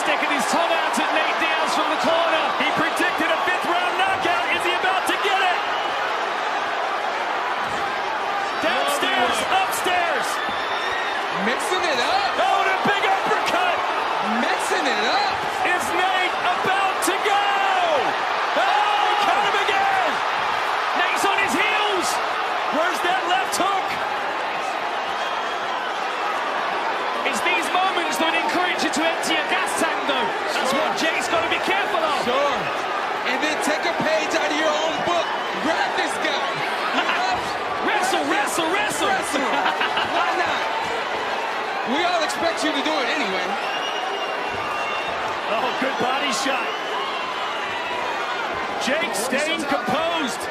sticking his tongue out at Nate Diaz from the corner. He predicted a 5th-round knockout. Is he about to get it? Downstairs, upstairs. Mixing it up. Oh, and a big uppercut. Mixing it up. Is Nate about to go? Oh, cut him again. Nate's on his heels. Where's that left hook? It's these moments that encourage you to empty your gas tank, though. That's what Jake's got to be careful of. Sure. And then take a page out of your own book. Grab this guy. Wrestle, wrestle, wrestle. Wrestle. Why not? We all expect you to do it anyway. Oh, good body shot. Jake staying composed.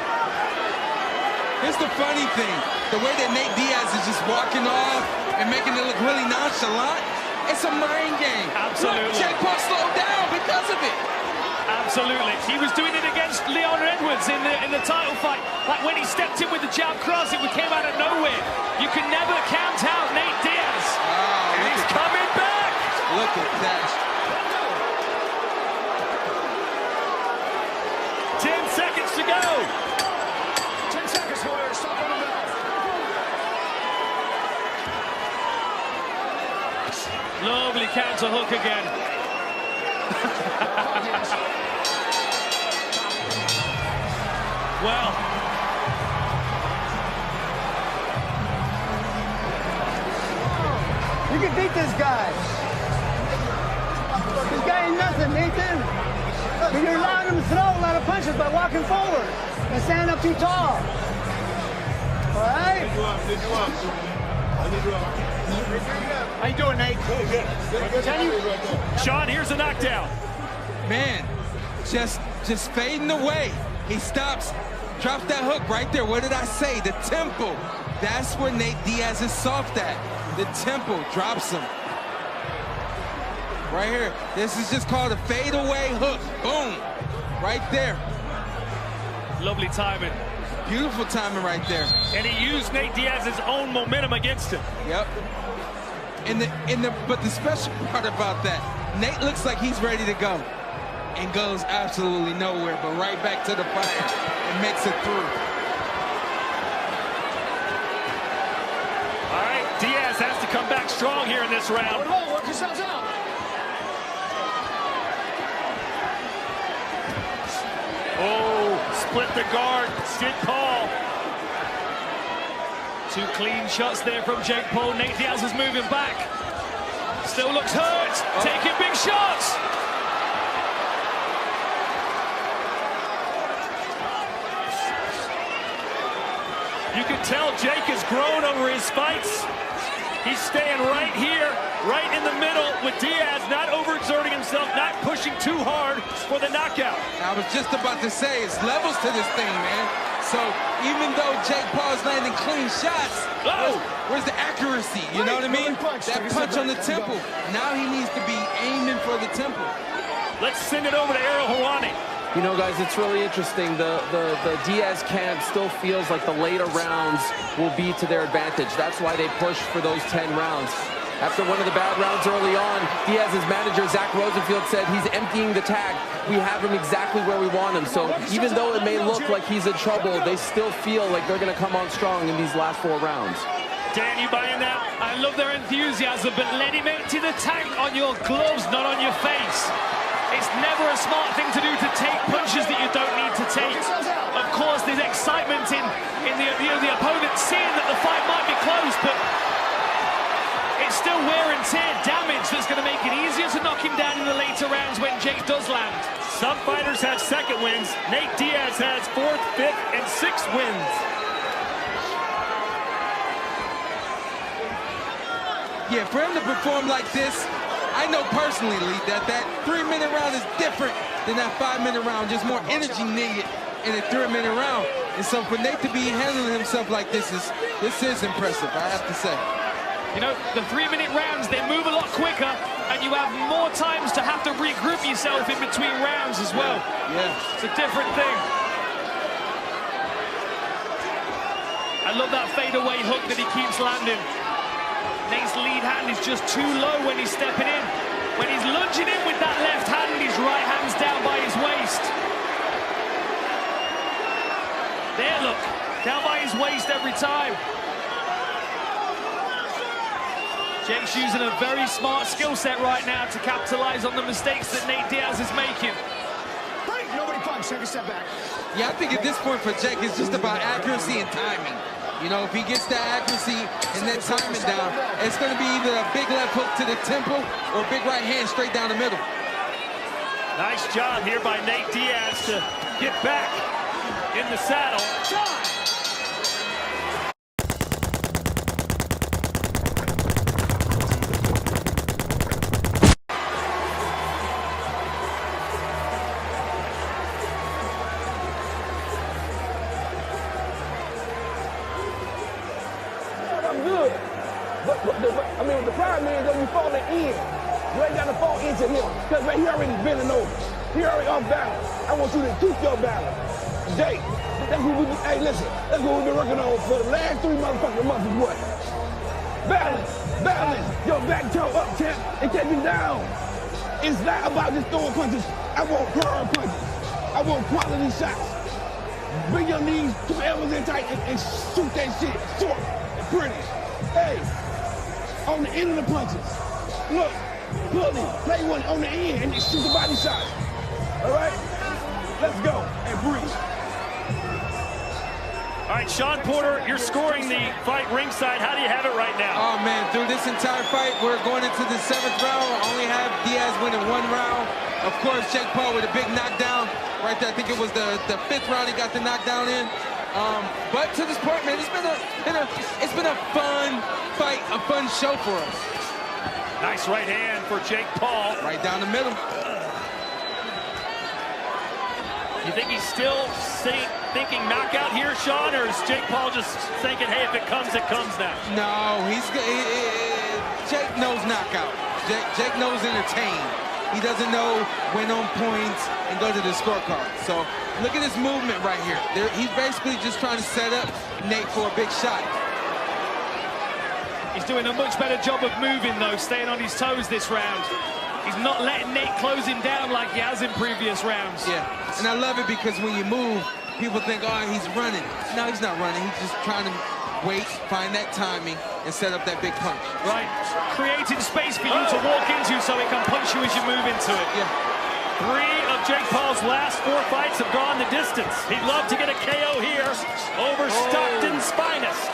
Here's the funny thing. The way that Nate Diaz is just walking off and making it look really nonchalant, it's a mind game. Absolutely. Look, Jake Paul slowed down because of it. Absolutely. He was doing it against Leon Edwards in the title fight. Like when he stepped in with the jab cross, it came out of nowhere. You can never count out Nate Diaz. Oh, and he's coming back. Look at that. 10 seconds to go. 10 seconds, Warrior. Stop on the bell. Lovely counter hook again. Well, you can beat this guy. This guy ain't nothing, Nathan. But you're allowing him to throw a lot of punches by walking forward and standing up too tall. All right? How you doing, Nate? Good. Sean, here's a knockdown. Man, just fading away. He stops, drops that hook right there. What did I say? The tempo. That's where Nate Diaz is soft at. The tempo drops him. Right here. This is just called a fadeaway hook. Boom. Right there. Lovely timing. Beautiful timing right there. And he used Nate Diaz's own momentum against him. Yep. But the special part about that, Nate looks like he's ready to go. And goes absolutely nowhere, but right back to the fire and makes it through. All right, Diaz has to come back strong here in this round. Work yourselves out. Oh, split the guard, Sid Paul. 2 clean shots there from Jake Paul. Nate Diaz is moving back. Still looks hurt, taking big shots. You can tell Jake has grown over his fights. He's staying right here, right in the middle with Diaz, not overexerting himself, not pushing too hard for the knockout. I was just about to say, it's levels to this thing, man. So even though Jake Paul's landing clean shots, where's the accuracy? You know what I mean? That punch on the temple. Now he needs to be aiming for the temple. Let's send it over to Ariel Helwani. You know, guys, it's really interesting. The Diaz camp still feels like the later rounds will be to their advantage. That's why they push for those 10 rounds. After one of the bad rounds early on, Diaz's manager, Zach Rosenfield, said he's emptying the tag. We have him exactly where we want him. So even though it may look like he's in trouble, they still feel like they're going to come on strong in these last 4 rounds. Dan, you buying that? I love their enthusiasm, but let him empty the tank on your gloves, not on your face. It's never a smart thing to do to take punches that you don't need to take. Of course, there's excitement in the opponent seeing that the fight might be close, but it's still wear and tear damage that's going to make it easier to knock him down in the later rounds when Jake does land. Some fighters have 2nd wins. Nate Diaz has 4th, 5th, and 6th wins. Yeah, for him to perform like this, I know personally, Lee, that 3-minute round is different than that 5-minute round. Just more energy needed in a 3-minute round. And so for Nate to be handling himself like this is impressive, I have to say. You know, the 3-minute rounds, they move a lot quicker, and you have more times to have to regroup yourself in between rounds as well. Yeah. It's a different thing. I love that fadeaway hook that he keeps landing. Nate's lead hand is just too low when he's stepping in. When he's lunging in with that left hand, his right hand's down by his waist. There, look, down by his waist every time. Jake's using a very smart skill set right now to capitalize on the mistakes that Nate Diaz is making. Nobody punch, take a step back. Yeah, I think at this point for Jake, it's just about accuracy and timing. You know, if he gets that accuracy and that timing down, it's going to be either a big left hook to the temple or a big right hand straight down the middle. Nice job here by Nate Diaz to get back in the saddle. I'm good. But the problem is that we falling in. You ain't got to fall into him. Because he already bending over. He already off balance. I want you to keep your balance. Jake, that's what hey, listen, that's what we've been working on for the last 3 motherfucking months is what? Balance, balance. Your back toe up, champ. It can't be down. It's not about just throwing punches. I want hard punches. I want quality shots. Bring your knees to the elbows in tight and shoot that shit short and pretty. Hey, on the end of the punches. Look, pull it, play one on the end and shoot the body shot. All right? Let's go and breathe. All right, Sean Porter, you're scoring the fight ringside. How do you have it right now? Oh, man, through this entire fight, we're going into the 7th round. Only have Diaz winning 1 round. Of course, Jake Paul with a big knockdown. Right there, I think it was the 5th round he got the knockdown in. But to this point, man, it's been a fun fight, a fun show for us. Nice right hand for Jake Paul. Right down the middle. You think he's still thinking knockout here, Sean, or is Jake Paul just thinking, hey, if it comes now? No, Jake knows knockout. Jake knows entertain. He doesn't know win on points and go to the scorecard. So look at his movement right here. He's basically just trying to set up Nate for a big shot. He's doing a much better job of moving, though, staying on his toes this round. He's not letting Nate close him down like he has in previous rounds. Yeah, and I love it because when you move, people think, oh, he's running. No, he's not running. He's just trying to wait, find that timing, and set up that big punch. Right, creating space for you to walk into so he can punch you as you move into it. Yeah. 3 of Jake Paul's last 4 fights have gone the distance. He'd love to get a KO here over Stockton's finest.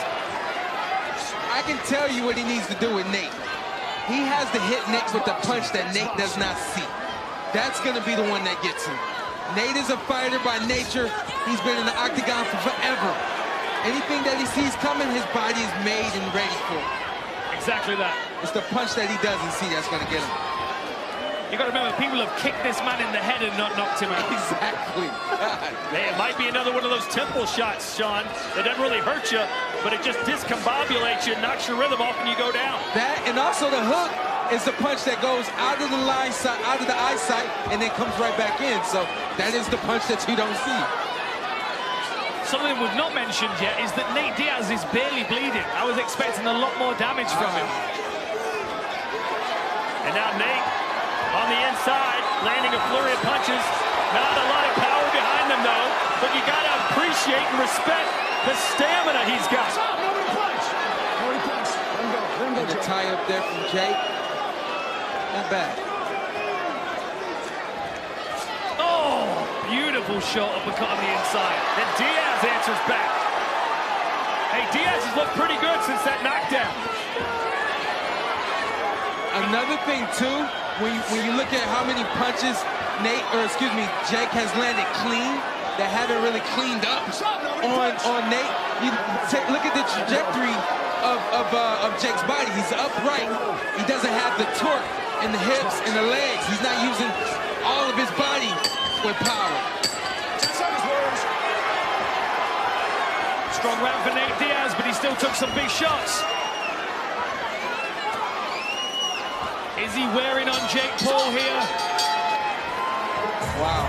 I can tell you what he needs to do with Nate. He has to hit Nate with the punch that Nate does not see. That's going to be the one that gets him. Nate is a fighter by nature. He's been in the octagon for forever. Anything that he sees coming, his body is made and ready for. Exactly that. It's the punch that he doesn't see that's going to get him. You got to remember, people have kicked this man in the head and not knocked him out. Exactly. Hey, it might be another one of those temple shots, Sean. That doesn't really hurt you, but it just discombobulates you, knocks your rhythm off, and you go down. That, and also the hook is the punch that goes out of the out of the eyesight, and then comes right back in. So that is the punch that you don't see. Something we've not mentioned yet is that Nate Diaz is barely bleeding. I was expecting a lot more damage from him. And now Nate on the inside, landing a flurry of punches. Not a lot of power behind them, though. But you got to appreciate and respect the stamina he's got. Nobody punch. Nobody punch. Let him go. Let him go, And the Jake. tie up there from Jake. Not bad. Oh, beautiful shot uppercut on the inside. Then Diaz answers back. Hey, Diaz has looked pretty good since that knockdown. Another thing, too, when you look at how many punches Jake has landed clean that haven't really cleaned up on Nate, you look at the trajectory of Jake's body. He's upright. He doesn't have the torque in the hips and the legs. He's not using all of his body with power. 10 seconds, Warriors. Strong round for Nate Diaz, but he still took some big shots. Is he wearing on Jake Paul here? Wow.